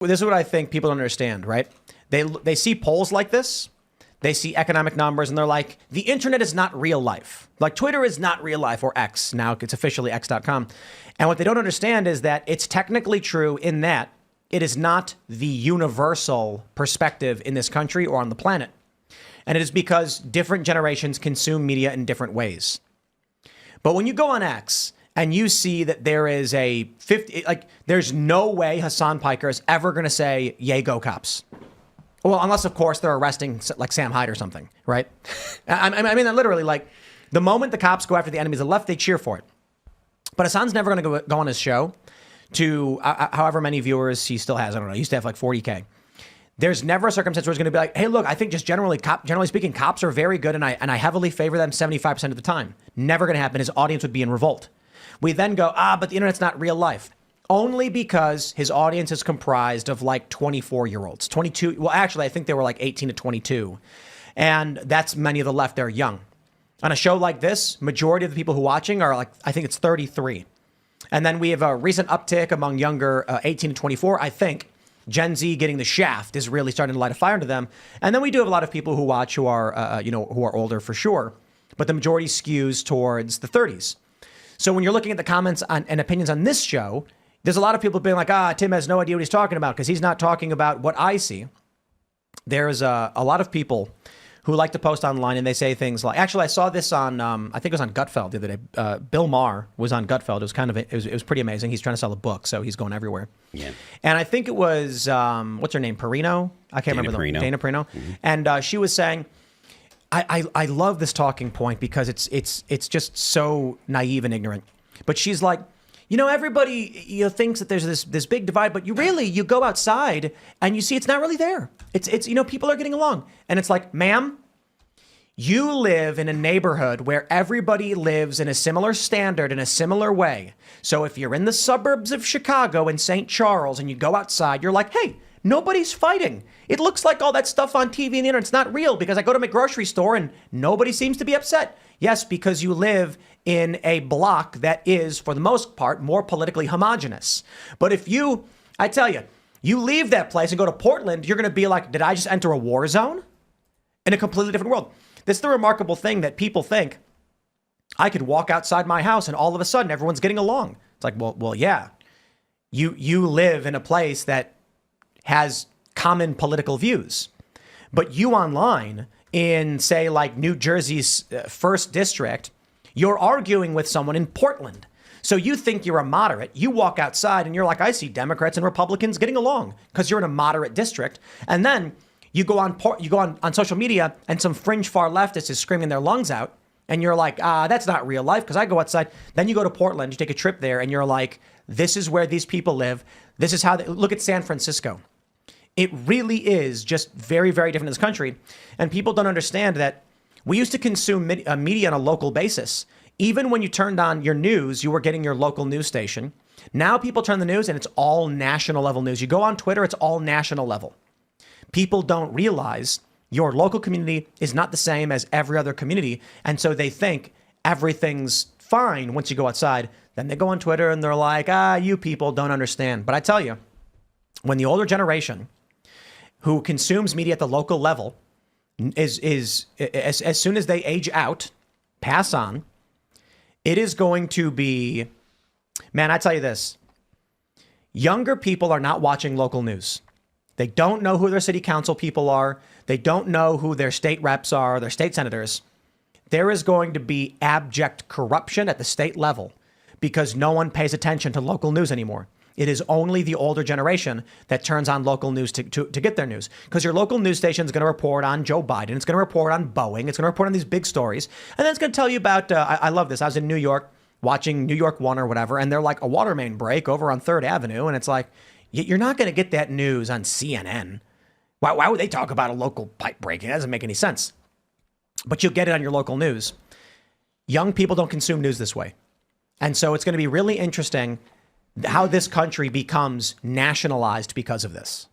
this is what I think people don't understand, right? They see polls like this. They see economic numbers and they're like, the internet is not real life. Like Twitter is not real life, or X. Now it's officially x.com. And what they don't understand is that it's technically true in that it is not the universal perspective in this country or on the planet. And it is because different generations consume media in different ways. But when you go on X and you see that there is a 50, like there's no way Hassan Piker is ever going to say, yay, go cops. Well, unless, of course, they're arresting like Sam Hyde or something, right? I mean, literally, like the moment the cops go after the enemies of the left, they cheer for it. But Hassan's never going to go on his show to however many viewers he still has. I don't know. He used to have like 40K. There's never a circumstance where he's going to be like, hey, look, I think just generally speaking, cops are very good and I heavily favor them 75% of the time. Never going to happen. His audience would be in revolt. We then go, but the internet's not real life. Only because his audience is comprised of like 24-year-olds, 22. Well, actually, I think they were like 18 to 22. And that's many of the left. They're young. On a show like this, majority of the people who are watching are like, I think it's 33. And then we have a recent uptick among younger 18 to 24. I think Gen Z getting the shaft is really starting to light a fire into them. And then we do have a lot of people who watch who are, who are older for sure. But the majority skews towards the 30s. So when you're looking at the comments and opinions on this show, there's a lot of people being like, Tim has no idea what he's talking about because he's not talking about what I see. There's a lot of people who like to post online and they say things like, actually, I saw this on, I think it was on Gutfeld the other day. Bill Maher was on Gutfeld. It was it was pretty amazing. He's trying to sell a book, so he's going everywhere. Yeah. And I think it was, what's her name? Perino? I can't remember. Dana Perino. Mm-hmm. And she was saying, I love this talking point because it's just so naive and ignorant. But she's like, everybody thinks that there's this big divide, but you go outside and you see it's not really there. It's people are getting along. And it's like, ma'am, you live in a neighborhood where everybody lives in a similar standard in a similar way. So if you're in the suburbs of Chicago and St. Charles and you go outside, you're like, hey, nobody's fighting. It looks like all that stuff on TV and the internet's not real because I go to my grocery store and nobody seems to be upset. Yes, because you live in a block that is, for the most part, more politically homogenous. But if I tell you, you leave that place and go to Portland, you're going to be like, did I just enter a war zone? In a completely different world. This is the remarkable thing that people think. I could walk outside my house and all of a sudden everyone's getting along. It's like, well, yeah. You live in a place that has common political views. But you online in, say, like New Jersey's 1st district, you're arguing with someone in Portland. So you think you're a moderate. You walk outside and you're like, I see Democrats and Republicans getting along because you're in a moderate district. And then you go on social media and some fringe far leftist is screaming their lungs out. And you're like, that's not real life because I go outside. Then you go to Portland, you take a trip there and you're like, this is where these people live. This is how look at San Francisco. It really is just very, very different in this country. And people don't understand that we used to consume media on a local basis. Even when you turned on your news, you were getting your local news station. Now people turn the news and it's all national level news. You go on Twitter, it's all national level. People don't realize your local community is not the same as every other community. And so they think everything's fine once you go outside. Then they go on Twitter and they're like, you people don't understand. But I tell you, when the older generation who consumes media at the local level is as soon as they age out, pass on, it is going to be, man, I tell you this, younger people are not watching local news. They don't know who their city council people are. They don't know who their state reps are, their state senators. There is going to be abject corruption at the state level because no one pays attention to local news anymore. It is only the older generation that turns on local news to get their news. Because your local news station is going to report on Joe Biden. It's going to report on Boeing. It's going to report on these big stories. And then it's going to tell you about, I love this. I was in New York watching New York 1 or whatever. And they're like a water main break over on 3rd Avenue. And it's like, you're not going to get that news on CNN. Why would they talk about a local pipe break? It doesn't make any sense. But you'll get it on your local news. Young people don't consume news this way. And so it's going to be really interesting how this country becomes nationalized because of this.